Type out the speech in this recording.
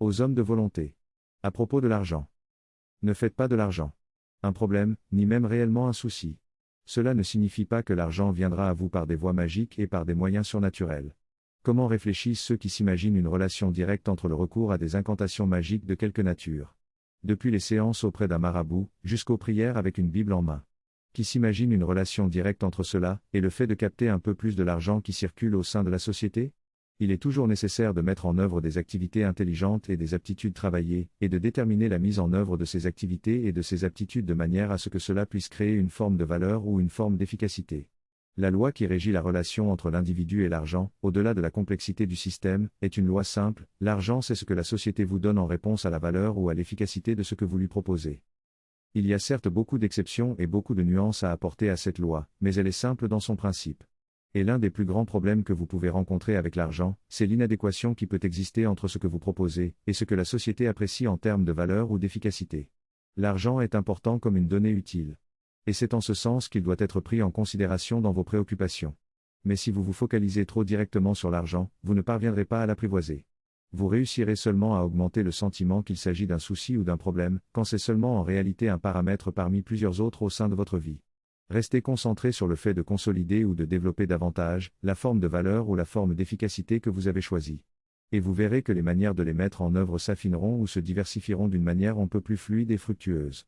Aux hommes de volonté. À propos de l'argent. Ne faites pas de l'argent un problème, ni même réellement un souci. Cela ne signifie pas que l'argent viendra à vous par des voies magiques et par des moyens surnaturels. Comment réfléchissent ceux qui s'imaginent une relation directe entre le recours à des incantations magiques de quelque nature? Depuis les séances auprès d'un marabout, jusqu'aux prières avec une Bible en main. Qui s'imagine une relation directe entre cela, et le fait de capter un peu plus de l'argent qui circule au sein de la société? Il est toujours nécessaire de mettre en œuvre des activités intelligentes et des aptitudes travaillées, et de déterminer la mise en œuvre de ces activités et de ces aptitudes de manière à ce que cela puisse créer une forme de valeur ou une forme d'efficacité. La loi qui régit la relation entre l'individu et l'argent, au-delà de la complexité du système, est une loi simple: l'argent c'est ce que la société vous donne en réponse à la valeur ou à l'efficacité de ce que vous lui proposez. Il y a certes beaucoup d'exceptions et beaucoup de nuances à apporter à cette loi, mais elle est simple dans son principe. Et l'un des plus grands problèmes que vous pouvez rencontrer avec l'argent, c'est l'inadéquation qui peut exister entre ce que vous proposez, et ce que la société apprécie en termes de valeur ou d'efficacité. L'argent est important comme une donnée utile. Et c'est en ce sens qu'il doit être pris en considération dans vos préoccupations. Mais si vous vous focalisez trop directement sur l'argent, vous ne parviendrez pas à l'apprivoiser. Vous réussirez seulement à augmenter le sentiment qu'il s'agit d'un souci ou d'un problème, quand c'est seulement en réalité un paramètre parmi plusieurs autres au sein de votre vie. Restez concentré sur le fait de consolider ou de développer davantage la forme de valeur ou la forme d'efficacité que vous avez choisie. Et vous verrez que les manières de les mettre en œuvre s'affineront ou se diversifieront d'une manière un peu plus fluide et fructueuse.